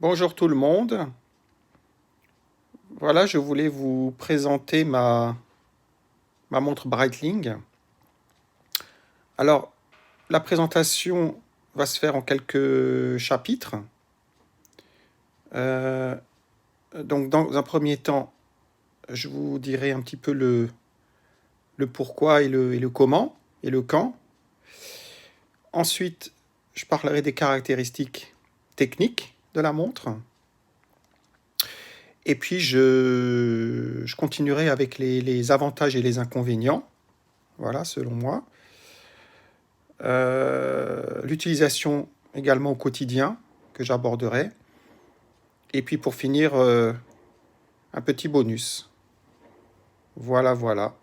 Bonjour tout le monde. Voilà, je voulais vous présenter ma montre Breitling. Alors, la présentation va se faire en quelques chapitres. Euh, donc, dans un premier temps, je vous dirai un petit peu le pourquoi et le comment et le quand. Ensuite, je parlerai des caractéristiques techniques de la montre. Et puis, je continuerai avec les avantages et les inconvénients. Voilà, selon moi. L'utilisation également au quotidien que j'aborderai. Et puis pour finir, un petit bonus. Voilà, voilà.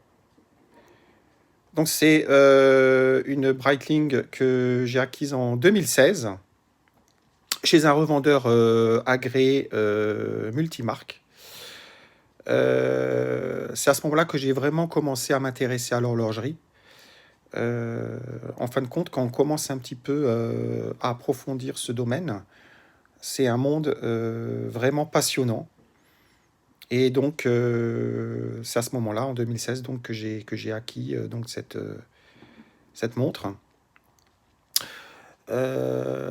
Donc c'est une Breitling que j'ai acquise en 2016 chez un revendeur agréé multimarque. C'est à ce moment-là que j'ai vraiment commencé à m'intéresser à l'horlogerie. En fin de compte, quand on commence un petit peu à approfondir ce domaine, c'est un monde vraiment passionnant. Et donc, c'est à ce moment-là, en 2016, donc, que j'ai acquis donc cette montre.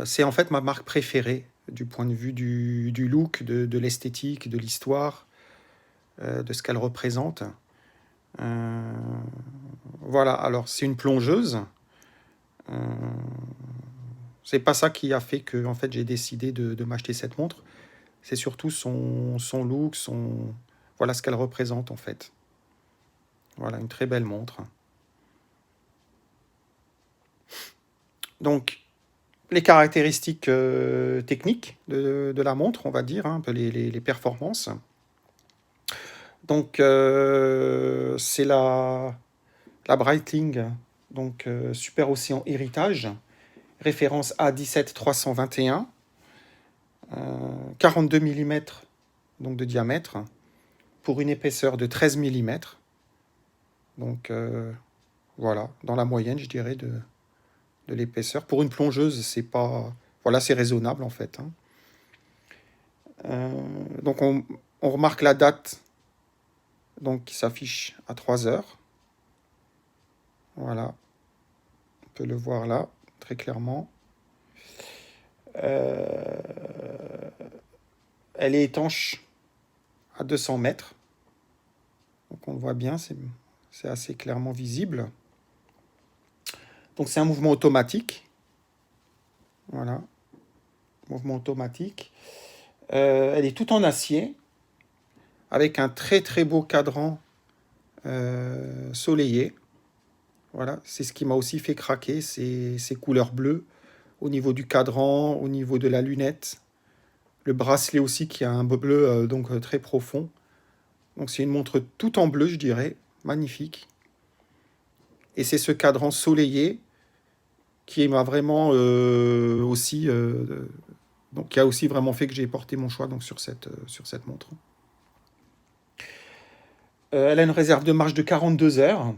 C'est en fait ma marque préférée du point de vue du look, de l'esthétique, de l'histoire, de ce qu'elle représente. Euh, voilà, alors c'est une plongeuse. Euh, c'est pas ça qui a fait que en fait, j'ai décidé de m'acheter cette montre. C'est surtout son look, voilà ce qu'elle représente en fait. Voilà, une très belle montre. Donc, les caractéristiques techniques de la montre, on va dire, hein, un peu les performances. Donc, c'est la Breitling, donc Super Océan Héritage, référence A17321, 42 mm donc de diamètre, pour une épaisseur de 13 mm. Donc, voilà, dans la moyenne, je dirais, de l'épaisseur. Pour une plongeuse, c'est pas... Voilà, c'est raisonnable, en fait. Hein. Donc, on remarque la date donc, qui s'affiche à 3 heures. Voilà, on peut le voir là, très clairement. Elle est étanche à 200 mètres. Donc, on le voit bien, c'est assez clairement visible. Donc, c'est un mouvement automatique. Voilà, mouvement automatique. Elle est toute en acier, avec un très très beau cadran soleillé. Voilà, c'est ce qui m'a aussi fait craquer, ces couleurs bleues au niveau du cadran, au niveau de la lunette. Le bracelet aussi qui a un bleu donc très profond. Donc c'est une montre tout en bleu, je dirais, magnifique. Et c'est ce cadran soleillé qui m'a vraiment aussi donc qui a aussi vraiment fait que j'ai porté mon choix donc sur cette montre. Elle a une réserve de marche de 42 heures.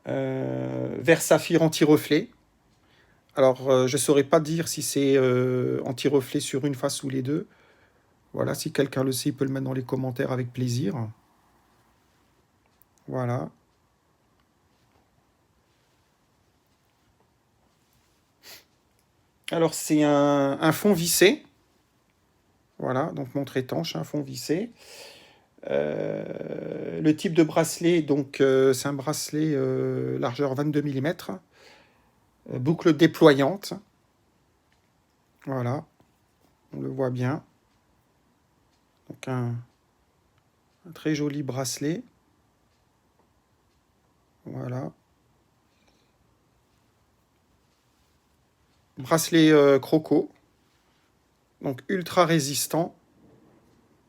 Vert saphir anti-reflet. Alors, je ne saurais pas dire si c'est anti-reflet sur une face ou les deux. Voilà, si quelqu'un le sait, il peut le mettre dans les commentaires avec plaisir. Voilà. Alors, c'est un fond vissé. Voilà, donc montre étanche, un fond vissé. Le type de bracelet, donc c'est un bracelet largeur 22 mm, boucle déployante. Voilà, on le voit bien. Donc un très joli bracelet. Voilà. Bracelet croco. Donc ultra résistant.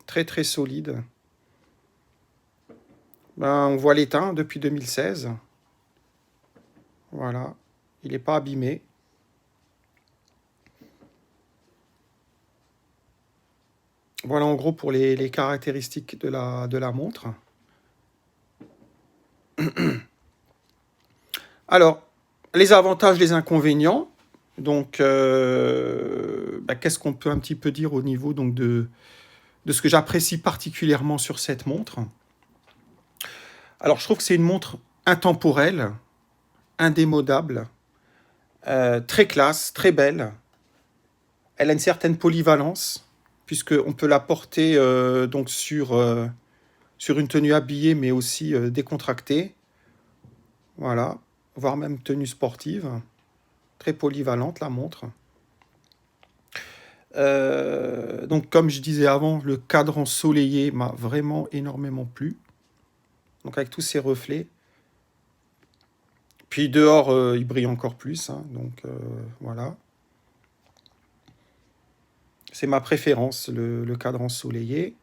Très très solide. Ben, on voit l'étain depuis 2016. Voilà. Il n'est pas abîmé. Voilà en gros pour les caractéristiques de la montre. Alors, les avantages, les inconvénients. Donc, qu'est-ce qu'on peut un petit peu dire au niveau donc, de ce que j'apprécie particulièrement sur cette montre. Alors, je trouve que c'est une montre intemporelle, indémodable, très classe, très belle. Elle a une certaine polyvalence, puisqu'on peut la porter donc sur une tenue habillée, mais aussi décontractée. Voilà, voire même tenue sportive. Très polyvalente, la montre. Donc, comme je disais avant, le cadre ensoleillé m'a vraiment énormément plu. Donc, avec tous ces reflets. Puis dehors, il brille encore plus. Hein, donc, voilà. C'est ma préférence, le cadre ensoleillé.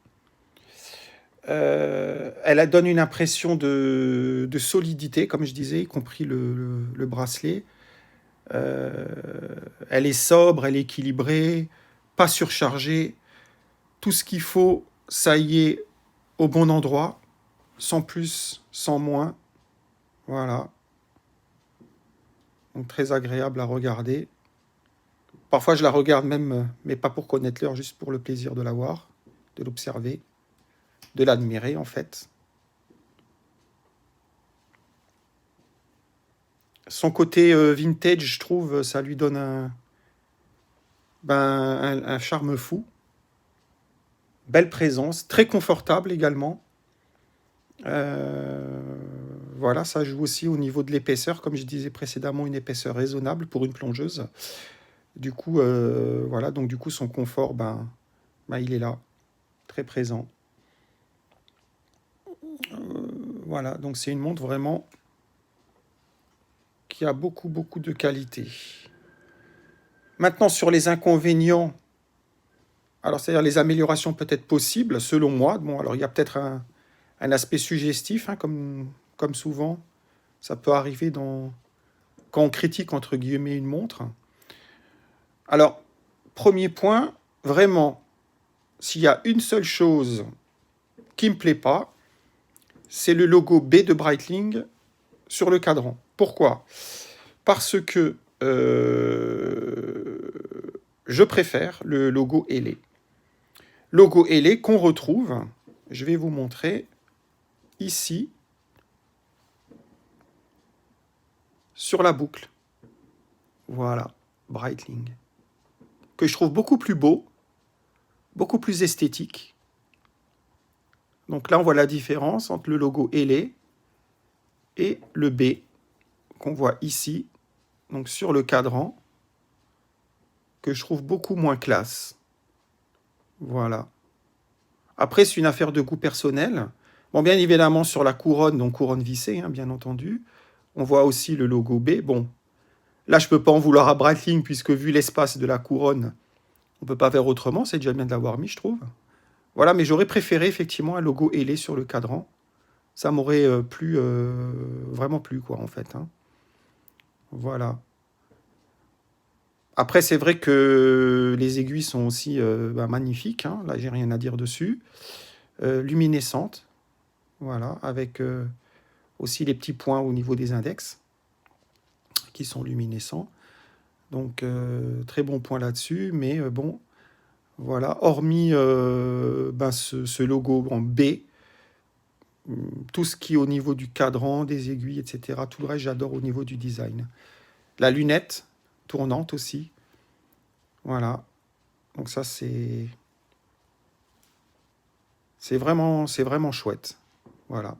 Elle donne une impression de solidité, comme je disais, y compris le bracelet. Elle est sobre, elle est équilibrée, pas surchargée. Tout ce qu'il faut, ça y est au bon endroit, sans plus, sans moins. Voilà. Donc très agréable à regarder. Parfois, je la regarde même, mais pas pour connaître l'heure, juste pour le plaisir de la voir, de l'observer, de l'admirer en fait. Son côté vintage, je trouve, ça lui donne un charme fou. Belle présence, très confortable également. Voilà, ça joue aussi au niveau de l'épaisseur, comme je disais précédemment, une épaisseur raisonnable pour une plongeuse. Du coup, voilà, donc du coup, son confort, il est là, très présent. Voilà, donc c'est une montre vraiment qui a beaucoup, beaucoup de qualité. Maintenant, sur les inconvénients, alors c'est-à-dire les améliorations peut-être possibles, selon moi. Bon, alors il y a peut-être un aspect suggestif, hein, comme souvent, ça peut arriver quand on critique, entre guillemets, une montre. Alors, premier point, vraiment, s'il y a une seule chose qui ne me plaît pas, c'est le logo B de Breitling sur le cadran. Pourquoi? Parce que je préfère le logo ailé. Logo ailé qu'on retrouve, je vais vous montrer ici, sur la boucle. Voilà, Breitling. Que je trouve beaucoup plus beau, beaucoup plus esthétique. Donc là, on voit la différence entre le logo ailé et le B qu'on voit ici, donc sur le cadran, que je trouve beaucoup moins classe. Voilà. Après, c'est une affaire de goût personnel. Bon, bien évidemment, sur la couronne, donc couronne vissée, hein, bien entendu, on voit aussi le logo B. Bon, là, je ne peux pas en vouloir à Breitling, puisque vu l'espace de la couronne, on ne peut pas faire autrement. C'est déjà bien de l'avoir mis, je trouve. Voilà, mais j'aurais préféré effectivement un logo ailé sur le cadran. Ça m'aurait vraiment plu, quoi, en fait. Hein. Voilà. Après, c'est vrai que les aiguilles sont aussi magnifiques. Hein. Là, j'ai rien à dire dessus. Luminescentes. Voilà, avec aussi les petits points au niveau des index qui sont luminescents. Donc, très bon point là-dessus. Mais bon, voilà, hormis ce logo en B, tout ce qui est au niveau du cadran, des aiguilles, etc., tout le reste, j'adore au niveau du design. La lunette tournante aussi. Voilà. Donc ça, c'est vraiment chouette. Voilà.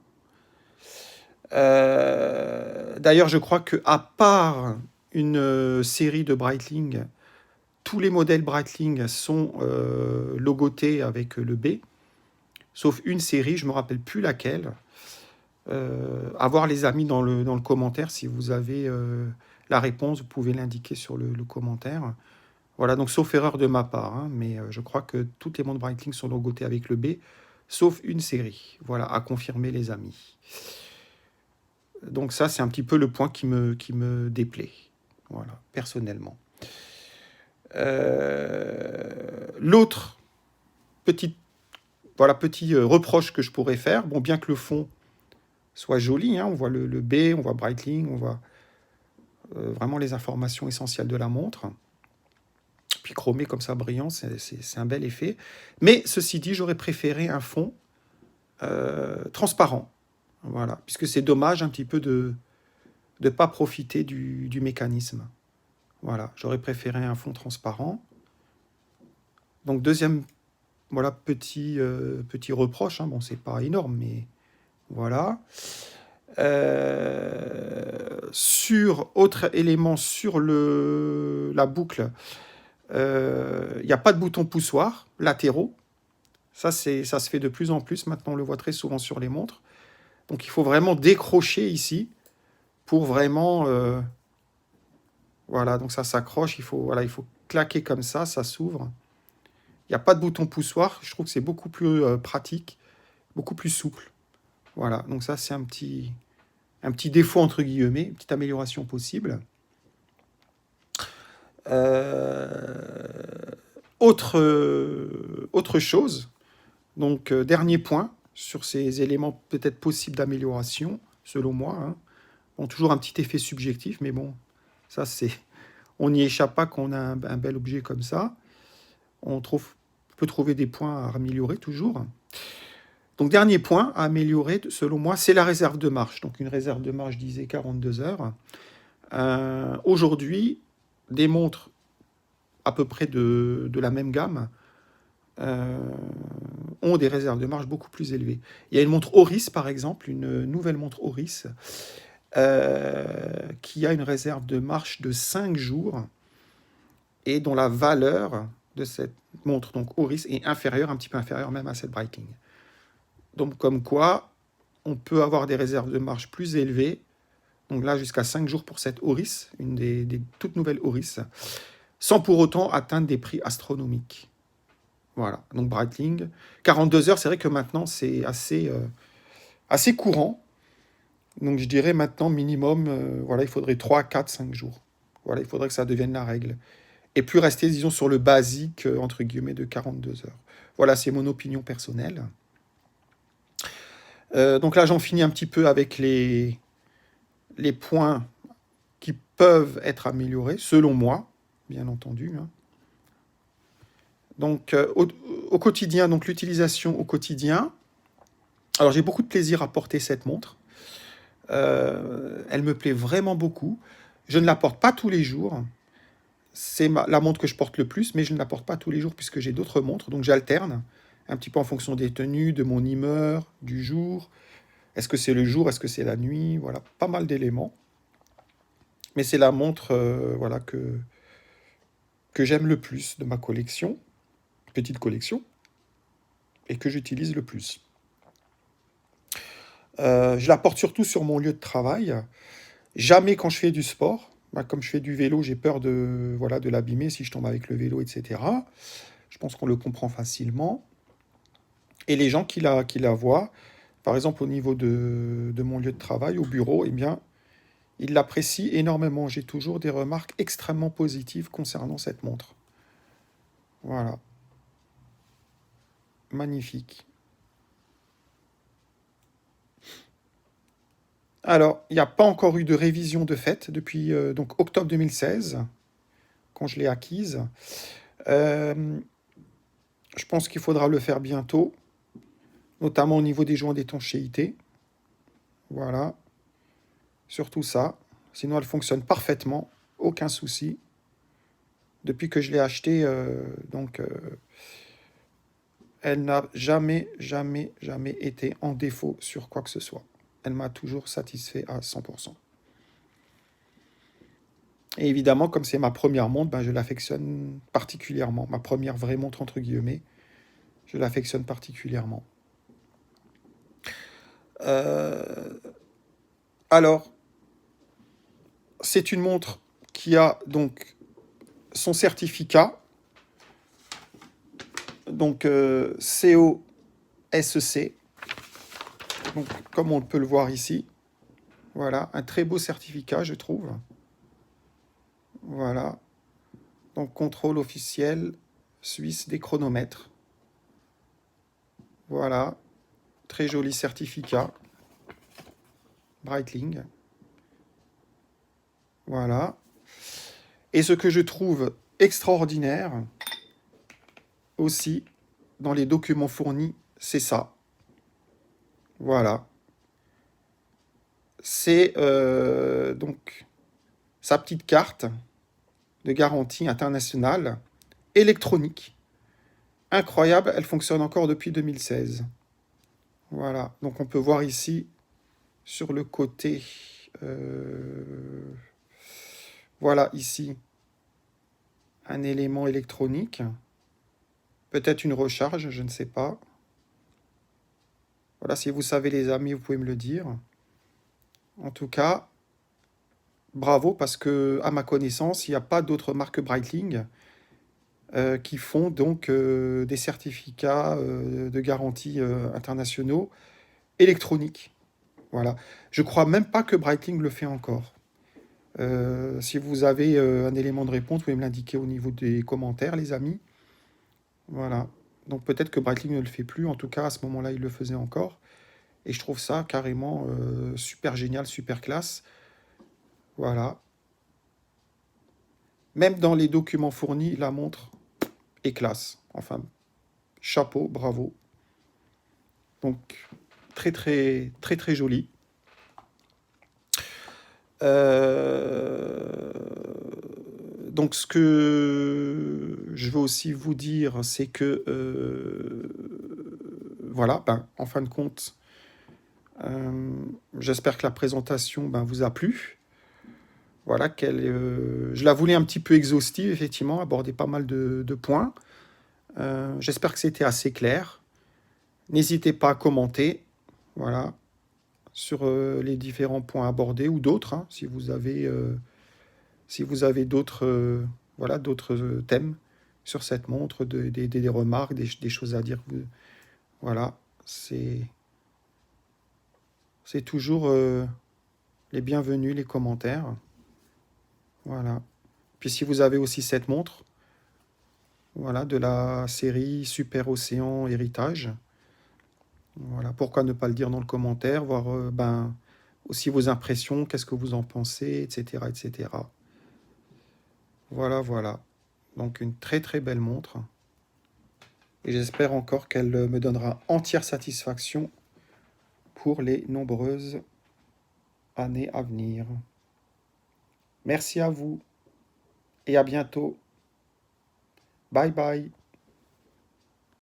D'ailleurs, je crois que à part une série de Breitling, tous les modèles Breitling sont logotés avec le B, sauf une série, je ne me rappelle plus laquelle. À voir les amis dans le commentaire, si vous avez la réponse, vous pouvez l'indiquer sur le commentaire. Voilà, donc sauf erreur de ma part, hein, mais je crois que toutes les montres Breitling sont logotées avec le B, sauf une série. Voilà, à confirmer les amis. Donc ça, c'est un petit peu le point qui me déplaît, voilà, personnellement. L'autre petit reproche que je pourrais faire, bon, bien que le fond soit joli, hein, on voit le B, on voit Breitling, on voit vraiment les informations essentielles de la montre. Puis polychromé comme ça, brillant, c'est un bel effet. Mais ceci dit, j'aurais préféré un fond transparent. Voilà, puisque c'est dommage un petit peu de ne pas profiter du mécanisme. Voilà, j'aurais préféré un fond transparent. Donc deuxième, voilà, petit reproche. Hein. Bon, c'est pas énorme, mais voilà. Sur autre élément, sur la boucle, il n'y a pas de bouton poussoir latéraux. Ça se fait de plus en plus. Maintenant, on le voit très souvent sur les montres. Donc, il faut vraiment décrocher ici pour vraiment... voilà, donc ça s'accroche. Il faut claquer comme ça s'ouvre. Il n'y a pas de bouton poussoir. Je trouve que c'est beaucoup plus pratique, beaucoup plus souple. Voilà, donc ça, c'est un petit défaut, entre guillemets, une petite amélioration possible. Autre chose, donc dernier point sur ces éléments peut-être possibles d'amélioration, selon moi. Hein. Bon, toujours un petit effet subjectif, mais bon, ça c'est... On n'y échappe pas quand on a un bel objet comme ça. On peut trouver des points à améliorer toujours. Donc, dernier point à améliorer, selon moi, c'est la réserve de marche. Donc, une réserve de marche, je disais 42 heures. Aujourd'hui, des montres à peu près de la même gamme ont des réserves de marche beaucoup plus élevées. Il y a une montre Oris, par exemple, une nouvelle montre Oris, qui a une réserve de marche de 5 jours et dont la valeur de cette montre, donc Oris, est inférieure, un petit peu inférieure même à cette Breitling. Donc, comme quoi, on peut avoir des réserves de marche plus élevées. Donc là, jusqu'à 5 jours pour cette Oris, une des toutes nouvelles Oris, sans pour autant atteindre des prix astronomiques. Voilà, donc Breitling. 42 heures, c'est vrai que maintenant, c'est assez courant. Donc je dirais maintenant, minimum, voilà, il faudrait 3, 4, 5 jours. Voilà, il faudrait que ça devienne la règle. Et plus rester, disons, sur le basique, entre guillemets, de 42 heures. Voilà, c'est mon opinion personnelle. Donc là, j'en finis un petit peu avec les points qui peuvent être améliorés, selon moi, bien entendu. Hein. Donc, au quotidien, donc l'utilisation au quotidien. Alors, j'ai beaucoup de plaisir à porter cette montre. Elle me plaît vraiment beaucoup. Je ne la porte pas tous les jours. C'est la montre que je porte le plus, mais je ne la porte pas tous les jours puisque j'ai d'autres montres. Donc, j'alterne un petit peu en fonction des tenues, de mon humeur, du jour. Est-ce que c'est le jour? Est-ce que c'est la nuit? Voilà, pas mal d'éléments. Mais c'est la montre voilà, que j'aime le plus de ma collection, petite collection, et que j'utilise le plus. Je la porte surtout sur mon lieu de travail. Jamais quand je fais du sport. Comme je fais du vélo, j'ai peur de l'abîmer si je tombe avec le vélo, etc. Je pense qu'on le comprend facilement. Et les gens qui la voient, par exemple au niveau de mon lieu de travail, au bureau, eh bien, ils l'apprécient énormément. J'ai toujours des remarques extrêmement positives concernant cette montre. Voilà. Magnifique. Alors, il n'y a pas encore eu de révision de fait depuis donc octobre 2016, quand je l'ai acquise. Je pense qu'il faudra le faire bientôt, notamment au niveau des joints d'étanchéité. Voilà. Surtout ça. Sinon, elle fonctionne parfaitement. Aucun souci. Depuis que je l'ai achetée, elle n'a jamais, jamais, jamais été en défaut sur quoi que ce soit. Elle m'a toujours satisfait à 100%. Et évidemment, comme c'est ma première montre, je l'affectionne particulièrement. Ma première vraie montre, entre guillemets, je l'affectionne particulièrement. Alors, c'est une montre qui a donc son certificat, donc COSC, donc, comme on peut le voir ici. Voilà, un très beau certificat, je trouve. Voilà. Donc, contrôle officiel suisse des chronomètres. Voilà. Très joli certificat. Breitling. Voilà. Et ce que je trouve extraordinaire aussi dans les documents fournis, c'est ça. Voilà. C'est donc sa petite carte de garantie internationale électronique. Incroyable, elle fonctionne encore depuis 2016. Voilà, donc on peut voir ici sur le côté, voilà ici, un élément électronique, peut-être une recharge, je ne sais pas. Voilà, si vous savez les amis, vous pouvez me le dire. En tout cas, bravo, parce que à ma connaissance, il n'y a pas d'autres marques Breitling qui font donc des certificats de garantie internationaux électroniques. Voilà. Je crois même pas que Breitling le fait encore. Si vous avez un élément de réponse, vous pouvez me l'indiquer au niveau des commentaires, les amis. Voilà. Donc peut-être que Breitling ne le fait plus. En tout cas, à ce moment-là, il le faisait encore. Et je trouve ça carrément super génial, super classe. Voilà. Même dans les documents fournis, la montre est classe. Enfin, chapeau, bravo. Donc, très, très, très, très joli. Donc, ce que je veux aussi vous dire, c'est que, voilà, ben, en fin de compte, j'espère que la présentation vous a plu. Voilà, je la voulais un petit peu exhaustive, effectivement, aborder pas mal de points. J'espère que c'était assez clair. N'hésitez pas à commenter, voilà, sur les différents points abordés ou d'autres, hein, si vous avez d'autres voilà, d'autres thèmes sur cette montre, des remarques, des choses à dire. Voilà, c'est toujours les bienvenus, les commentaires. Voilà. Puis si vous avez aussi cette montre, voilà, de la série Super Océan Héritage, voilà, pourquoi ne pas le dire dans le commentaire, voir aussi vos impressions, qu'est-ce que vous en pensez, etc., etc. Voilà, voilà. Donc une très très belle montre. Et j'espère encore qu'elle me donnera entière satisfaction pour les nombreuses années à venir. Merci à vous et à bientôt. Bye bye.